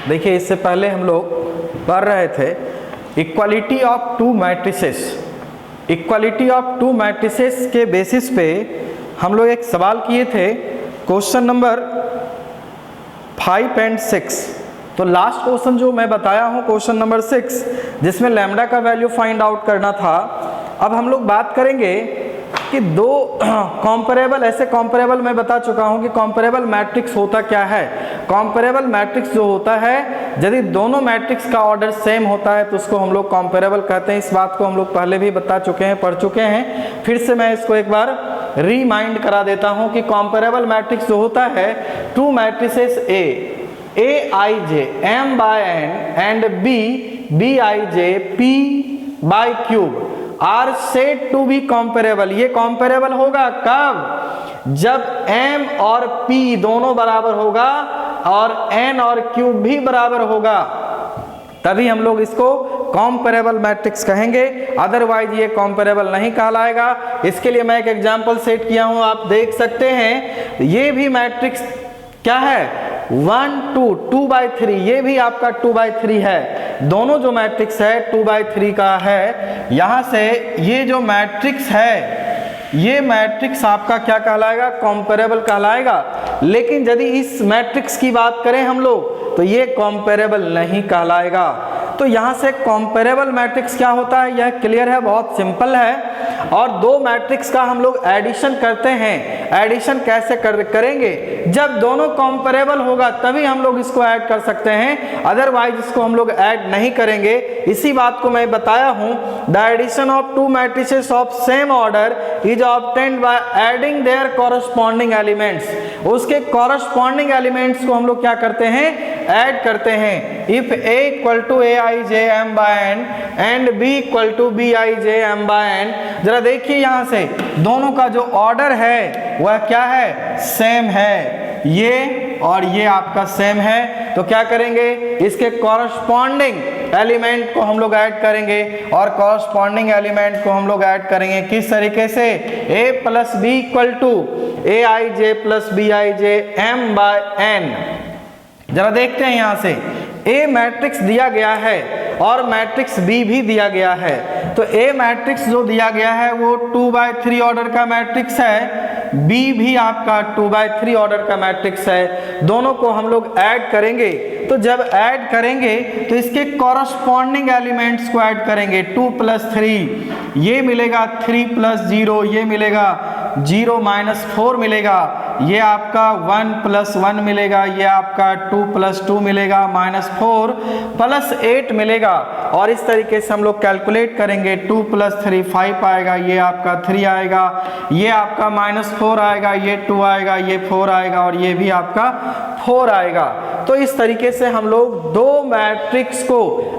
देखिए इससे पहले हम लोग पढ़ रहे थे equality of two matrices. Equality of two matrices के बेसिस पे हम लोग एक सवाल किए थे, क्वेश्चन नंबर 5 और 6। तो लास्ट क्वेश्चन जो मैं बताया हूँ क्वेश्चन नंबर 6, जिसमें लैम्डा का वैल्यू फाइंड आउट करना था। अब हम लोग बात करेंगे कि दो कॉम्परेबल, ऐसे कॉम्परेबल मैं बता चुका हूं कि कॉम्परेबल मैट्रिक्स होता क्या है। कॉम्परेबल मैट्रिक्स जो होता है, यदि दोनों मैट्रिक्स का ऑर्डर सेम होता है तो उसको हम लोग कॉम्परेबल कहते हैं। इस बात को हम लोग पहले भी बता चुके हैं, पढ़ चुके हैं। फिर से मैं इसको एक बार रिमाइंड करा देता हूं कि कॉम्परेबल मैट्रिक्स जो होता है, two matrices A I J M by N and B I J P by Q are said to be comparable. ये कॉम्पेरेबल होगा कब? जब m और p दोनों बराबर होगा और n और q भी बराबर होगा, तभी हम लोग इसको कॉम्पेरेबल मैट्रिक्स कहेंगे। अदरवाइज ये कॉम्पेरेबल नहीं कहलाएगा। इसके लिए मैं एक एग्जांपल सेट किया हूं, आप देख सकते हैं। ये भी मैट्रिक्स क्या है? 1 2 2/3, ये भी आपका 2/3 है। दोनों जो मैट्रिक्स है 2/3 का है। यहां से ये जो मैट्रिक्स है, ये मैट्रिक्स आपका क्या कहलाएगा? कॉम्पेरेबल कहलाएगा। लेकिन यदि इस मैट्रिक्स की बात करें हम लोग तो ये कॉम्पेरेबल नहीं कहलाएगा। तो यहां से कॉम्पेरेबल मैट्रिक्स क्या होता है, यह क्लियर है, बहुत सिंपल है। और दो मैट्रिक्स का हम लोग एडिशन करते हैं। एडिशन कैसे करेंगे? जब दोनों कॉम्पेरेबल होगा तभी हम लोग इसको ऐड कर सकते हैं, अदरवाइज इसको हम लोग ऐड नहीं करेंगे। इसी बात को मैं बताया हूं, the addition of two matrices of same order is obtained by adding their corresponding elements. उसके कॉरस्पॉन्डिंग एलिमेंट्स को हम लोग क्या करते हैं? ऐड करते हैं। If a equal to a I J M by N and b equal to b I J M by n. जरा देखिए यहां से दोनों का जो ऑर्डर है वह क्या है? सेम है। ये और ये आपका सेम है, तो क्या करेंगे? इसके कॉरस्पॉन्डिंग एलिमेंट को हम लोग ऐड करेंगे। और कॉरस्पॉन्डिंग एलिमेंट को हम लोग ऐड करेंगे किस तरीके से? a plus b equal to a I j plus b I J M by n. जरा देखते हैं यहां से A मैट्रिक्स दिया गया है और मैट्रिक्स B भी दिया गया है। तो A मैट्रिक्स जो दिया गया है वो 2/3 ऑर्डर का मैट्रिक्स है, B भी आपका 2/3 ऑर्डर का मैट्रिक्स है। दोनों को हम लोग ऐड करेंगे। तो जब ऐड करेंगे तो इसके कॉरस्पॉन्डिंग एलिमेंट्स को ऐड करेंगे। 2 + 3 ये मिलेगा, 3 + 0 ये मिलेगा, 0 - 4 मिलेगा, ये आपका 1 + 1 मिलेगा, ये आपका 2 + 2 मिलेगा, -4 + 8 मिलेगा। और इस तरीके से हम लोग कैलकुलेट करेंगे। 2 + 3 5 आएगा, ये आपका 3 आएगा, ये आपका -4 आएगा, ये 2 आएगा, ये 4 आएगा और ये भी आपका 4 आएगा। तो इस तरीके से हम लोग दो मैट्रिक्स को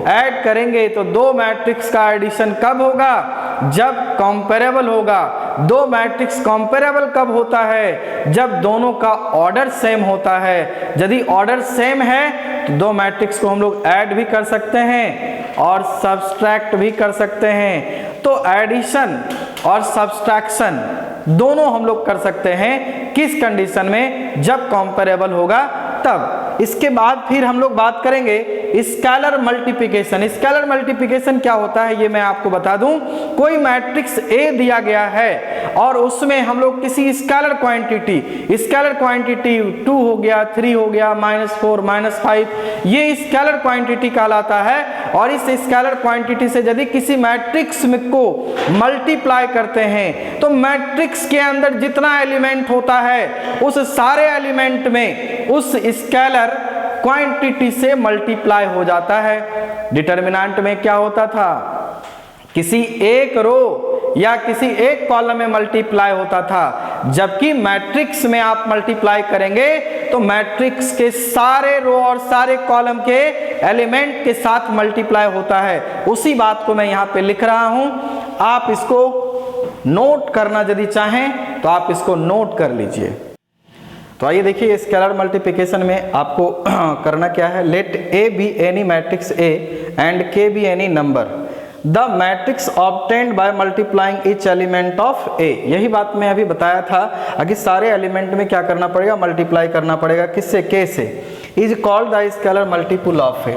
ऐड करेंगे। तो दो मैट्रिक्स का एडिशन कब होगा? जब कॉम्पेरेबल होगा। दो मैट्रिक्स कॉम्पेरेबल कब होता है? जब दोनों का ऑर्डर सेम होता है। यदि ऑर्डर सेम है तो दो मैट्रिक्स को हम लोग ऐड भी कर सकते हैं और सब्सट्रैक्ट भी कर सकते हैं। तो एडिशन और सब्सट्रैक्शन दोनों हम लोग कर सकते हैं। किस कंडीशन में? जब कॉम्पेरेबल होगा तब। इसके बाद फिर हम लोग बात करेंगे स्केलर मल्टीप्लिकेशन। स्केलर मल्टीप्लिकेशन क्या होता है ये मैं आपको बता दूं। कोई मैट्रिक्स A दिया गया है और उसमें हम लोग किसी स्केलर क्वांटिटी 2 हो गया, 3 हो गया, -4 -5, ये स्केलर क्वांटिटी कहलाता है। और इस स्केलर क्वांटिटी से यदि किसी मैट्रिक्स को मल्टीप्लाई करते हैं तो मैट्रिक्स के अंदर जितना एलिमेंट होता है उस सारे एलिमेंट में उस स्केलर क्वांटिटी से मल्टीप्लाई हो जाता है। डिटरमिनेंट में क्या होता था? किसी एक रो या किसी एक कॉलम में मल्टीप्लाई होता था, जबकि मैट्रिक्स में आप मल्टीप्लाई करेंगे तो मैट्रिक्स के सारे रो और सारे कॉलम के एलिमेंट के साथ मल्टीप्लाई होता है। उसी बात को मैं यहाँ पे लिख रहा हूं। आप इसको नोट करना यदि चाहें तो आप इसको नोट कर लीजिए। तो आइए देखिए स्केलर मल्टीप्लिकेशन में आपको करना क्या है। Let A be any matrix A and K be any number. The matrix obtained by multiplying each element of A। यही बात मैं अभी बताया था। आगे सारे एलिमेंट में क्या करना पड़ेगा? मल्टीप्लाई करना पड़ेगा। किससे? K से। Is called the scalar multiple of a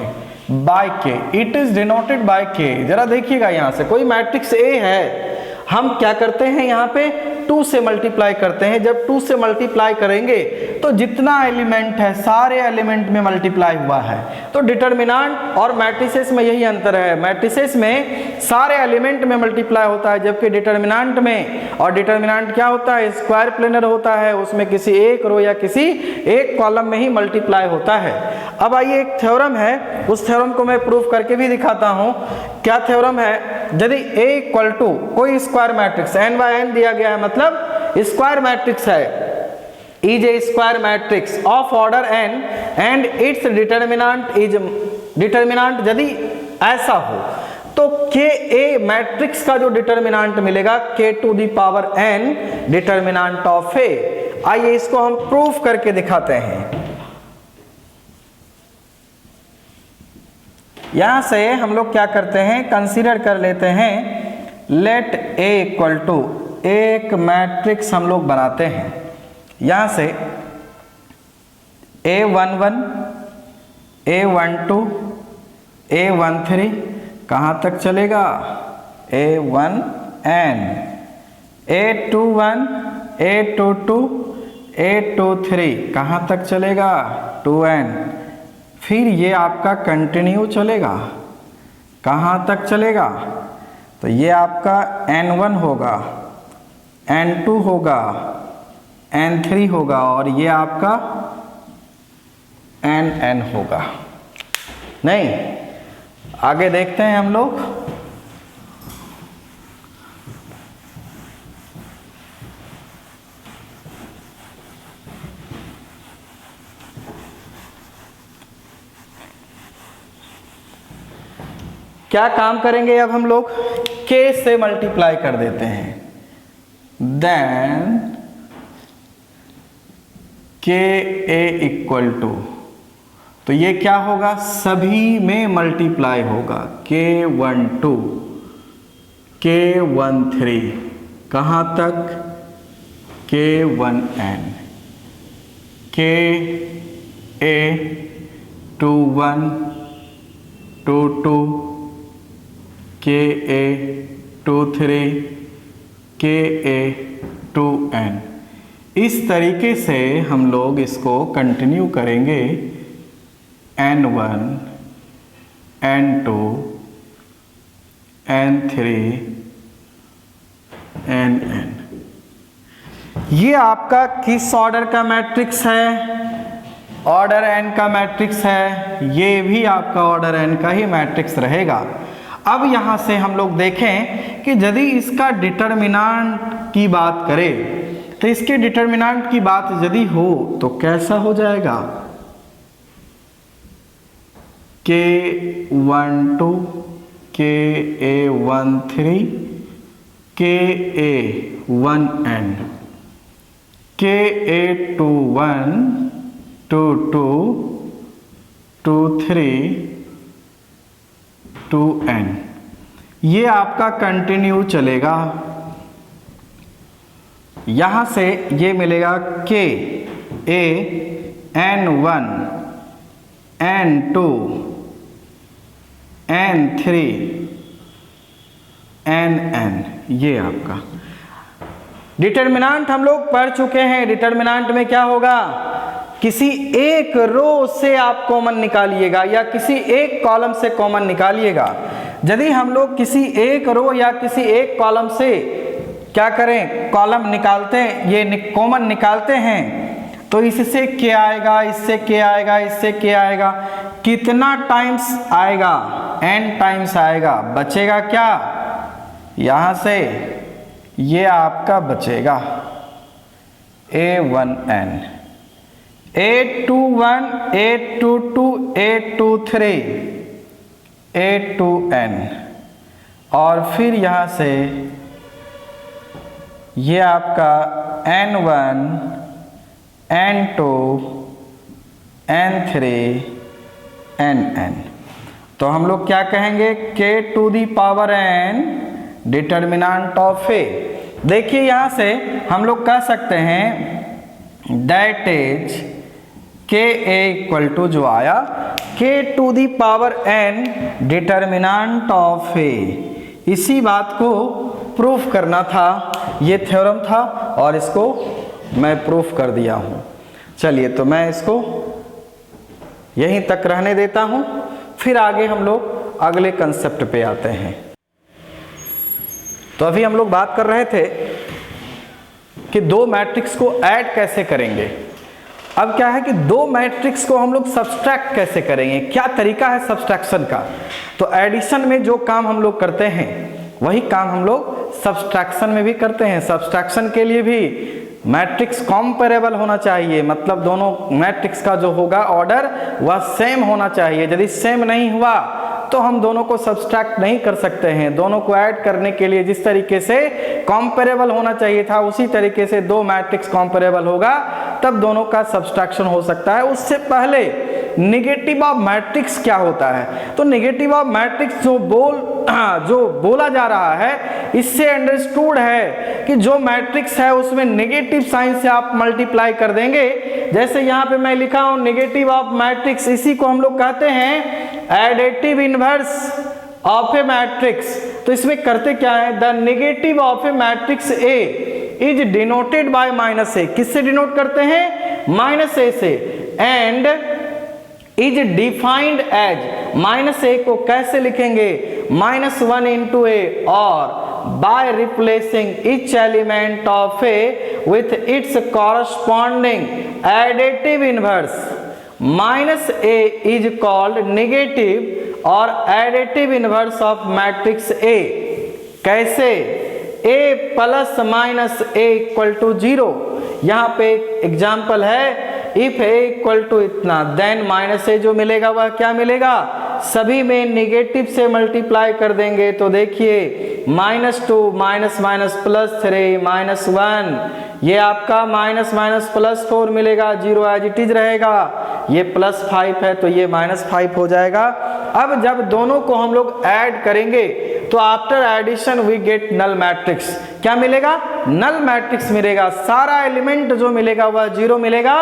by k, it is denoted by k. जरा देखिएगा यहाँ से कोई मैट्रिक्स ए है, हम क्या करते हैं यहाँ पे 2 से मल्टीप्लाई करते हैं। जब 2 से मल्टीप्लाई करेंगे तो जितना एलिमेंट है सारे एलिमेंट में मल्टीप्लाई हुआ है। तो डिटर्मिनेंट और मैट्रिसेस में यही अंतर है, मैट्रिसेस में सारे एलिमेंट में मल्टीप्लाई होता है, जबकि डिटर्मिनेंट में, और डिटर्मिनेंट क्या होता है, स्क्वायर प्लेनर होता है, उसमें किसी एक रो या किसी एक कॉलम में ही मल्टीप्लाई होता है। अब आइए एक थ्योरम है, उस थ्योरम को मैं प्रूफ करके भी दिखाता हूँ। क्या थ्योरम है, यदि A इक्वल टू कोई square matrix n by n दिया गया है, मतलब स्क्वायर मैट्रिक्स है, is a square matrix of order n and its determinant is determinant, यदि ऐसा हो तो के ए मैट्रिक्स का जो डिटर्मिनेंट मिलेगा k to the power n determinant of A। आइए इसको हम प्रूफ करके दिखाते हैं। यहां से हम लोग क्या करते हैं, कंसीडर कर लेते हैं लेट A इक्वल टू एक मैट्रिक्स हम लोग बनाते हैं। यहां से A11, A12, A13 कहां तक चलेगा, A1n, A21, A22, A23 कहां तक चलेगा, 2n। फिर ये आपका कंटिन्यू चलेगा, कहाँ तक चलेगा, तो ये आपका n1 होगा, n2 होगा, n3 होगा, और ये आपका nn होगा। नहीं, आगे देखते हैं हम लोग। क्या काम करेंगे, अब हम लोग k से मल्टीप्लाई कर देते हैं, then k a equal to, तो ये क्या होगा, सभी में मल्टीप्लाई होगा, k12, k13 कहाँ तक, k1n, ka21, 22, ka23, ka2n। इस तरीके से हम लोग इसको कंटिन्यू करेंगे, n1, n2, n3, nn। ये आपका किस ऑर्डर का मैट्रिक्स है, ऑर्डर n का मैट्रिक्स है, ये भी आपका ऑर्डर n का ही मैट्रिक्स रहेगा। अब यहाँ से हम लोग देखें कि यदि इसका डिटर्मिनेंट की बात करें, तो इसके डिटर्मिनेंट की बात यदि हो तो कैसा हो जाएगा, k12, ka13, ka1n, ka21, 22, 23, 2n। ये आपका कंटिन्यू चलेगा। यहां से ये मिलेगा k a n1, n2, n3, nn। ये आपका डिटर्मिनेंट हम लोग पढ़ चुके हैं। डिटर्मिनेंट में क्या होगा, किसी एक रो से आप कॉमन निकालिएगा या किसी एक कॉलम से कॉमन निकालिएगा। यदि हम लोग किसी एक रो या किसी एक कॉलम से क्या करें, कॉलम निकालते हैं, ये कॉमन निकालते हैं, तो इससे क्या आएगा, इससे क्या आएगा, इससे क्या आएगा, कितना टाइम्स आएगा, n टाइम्स आएगा। बचेगा क्या, यहां से ये आपका बचेगा a1n, a21, a22, a23, a2n, और फिर यहाँ से ये आपका n1, n2, n3, nn। तो हम लोग क्या कहेंगे, k to the power n determinant of a। देखिए यहाँ से हम लोग कह सकते हैं दैट इज के ए इक्वल टू जो आया k to the power n determinant of A, इसी बात को प्रूफ करना था, ये थ्योरम था और इसको मैं प्रूफ कर दिया हूँ। चलिए तो मैं इसको यहीं तक रहने देता हूँ, फिर आगे हम लोग अगले कंसेप्ट पे आते हैं। तो अभी हम लोग बात कर रहे थे कि दो मैट्रिक्स को ऐड कैसे करेंगे। अब क्या है कि दो मैट्रिक्स को हम लोग सब्सट्रैक्ट कैसे करेंगे, क्या तरीका है सब्सट्रैक्शन का। तो एडिशन में जो काम हम लोग करते हैं वही काम हम लोग सब्सट्रैक्शन में भी करते हैं। सब्सट्रैक्शन के लिए भी मैट्रिक्स कॉम्पेरेबल होना चाहिए, मतलब दोनों मैट्रिक्स का जो होगा ऑर्डर वह सेम होना चाहिए। यदि सेम नहीं हुआ तो हम दोनों को सब्सट्रैक्ट नहीं कर सकते हैं। दोनों को ऐड करने के लिए जिस तरीके से कॉम्पेरेबल होना चाहिए था उसी तरीके से दो मैट्रिक्स कॉम्पेरेबल होगा तब दोनों का सब्सट्रैक्शन हो सकता है। उससे पहले नेगेटिव ऑफ मैट्रिक्स क्या होता है, तो नेगेटिव ऑफ मैट्रिक्स जो बोला जा रहा है इससे अंडरस्टूड है कि जो मैट्रिक्स है उसमें नेगेटिव साइन से आप मल्टीप्लाई कर देंगे। जैसे यहाँ पे मैं लिखा हूं नेगेटिव ऑफ मैट्रिक्स, इसी को हम लोग कहते हैं additive inverse of a matrix. तो इसमें करते क्या है, the negative of a matrix A is denoted by minus A, किससे डिनोट करते हैं, माइनस ए से, and is defined as, minus A को कैसे लिखेंगे, -1 into a, और by replacing each element of a with its corresponding additive inverse, -a is called negative और additive inverse of matrix A। कैसे, a plus minus a equal to 0। यहाँ पे example है, if a equal to इतना then minus a जो मिलेगा वह क्या मिलेगा, सभी में निगेटिव से मल्टीप्लाई कर देंगे तो देखिए -2 माइनस माइनस +3 -1, ये आपका माइनस माइनस +4 मिलेगा, 0 एज इट इज रहेगा, ये +5 है तो ये -5 हो जाएगा। अब जब दोनों को हम लोग ऐड करेंगे तो after addition we get null matrix, क्या मिलेगा, नल मैट्रिक्स मिलेगा। सारा एलिमेंट जो मिलेगा वह 0 मिलेगा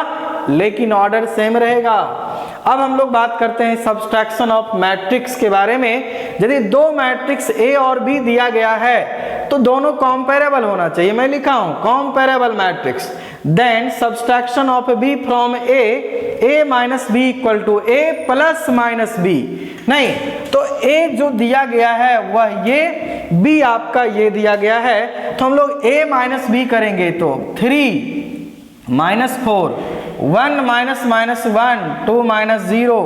लेकिन ऑर्डर सेम रहेगा। अब हम लोग बात करते हैं सब्सट्रैक्शन ऑफ मैट्रिक्स के बारे में। यदि दो मैट्रिक्स ए और बी दिया गया है तो दोनों कॉम्पेरेबल होना चाहिए, मैं लिखा हूं comparable matrix, then subtraction of B from A minus B equal to A plus minus B. नहीं तो ए जो दिया गया है वह ये, बी आपका ये दिया गया है तो हम लोग ए माइनस बी करेंगे तो 3 -4 1 माइनस माइनस 1 2 माइनस 0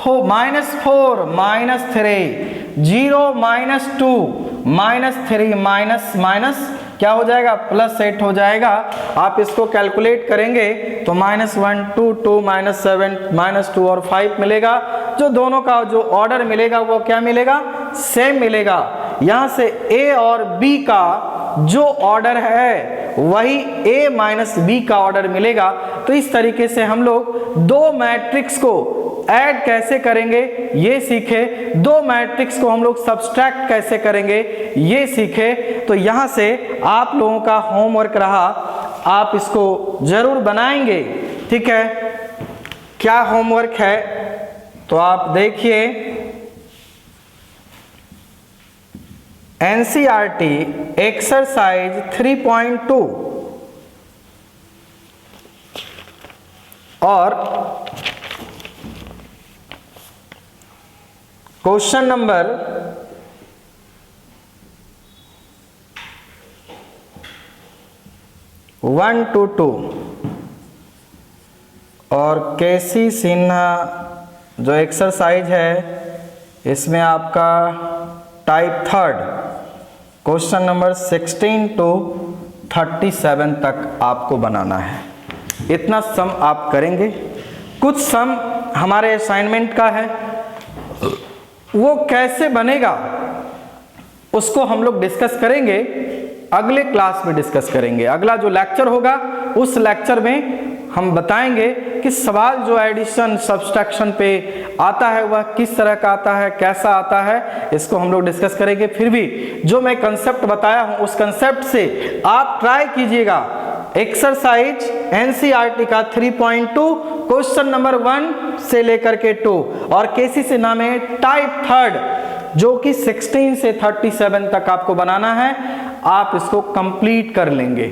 -4 -3 0 -2 -3 माइनस क्या हो जाएगा, +8 हो जाएगा। आप इसको कैलकुलेट करेंगे तो -1 2 2 -7 -2 और 5 मिलेगा। जो दोनों का जो ऑर्डर मिलेगा वो क्या मिलेगा, सेम मिलेगा। यहाँ से a और b का जो ऑर्डर है वही a माइनस बी का ऑर्डर मिलेगा। तो इस तरीके से हम लोग दो मैट्रिक्स को ऐड कैसे करेंगे ये सीखे, दो मैट्रिक्स को हम लोग सब्सट्रैक्ट कैसे करेंगे ये सीखे। तो यहाँ से आप लोगों का होमवर्क रहा, आप इसको जरूर बनाएंगे, ठीक है। क्या होमवर्क है तो आप देखिए, NCERT एक्सरसाइज 3.2 और क्वेश्चन नंबर 1 to 2 और केसी सिन्हा जो एक्सरसाइज है इसमें आपका टाइप 3 क्वेश्चन नंबर 16 to 37 तक आपको बनाना है। इतना सम आप करेंगे। कुछ सम हमारे असाइनमेंट का है, वो कैसे बनेगा उसको हम लोग डिस्कस करेंगे, अगले क्लास में डिस्कस करेंगे। अगला जो लेक्चर होगा उस लेक्चर में हम बताएंगे कि सवाल जो एडिशन सब्सट्रैक्शन पे आता है वह किस तरह का आता है, कैसा आता है, इसको हम लोग डिस्कस करेंगे। फिर भी जो मैं कंसेप्ट बताया हूं उस कंसेप्ट से आप ट्राई कीजिएगा। एक्सरसाइज NCERT का 3.2 क्वेश्चन नंबर 1 से लेकर के 2 और केसीसी नाम है टाइप थर्ड जो कि 16 से 37 तक आपको बनाना है, आप इसको कंप्लीट कर लेंगे।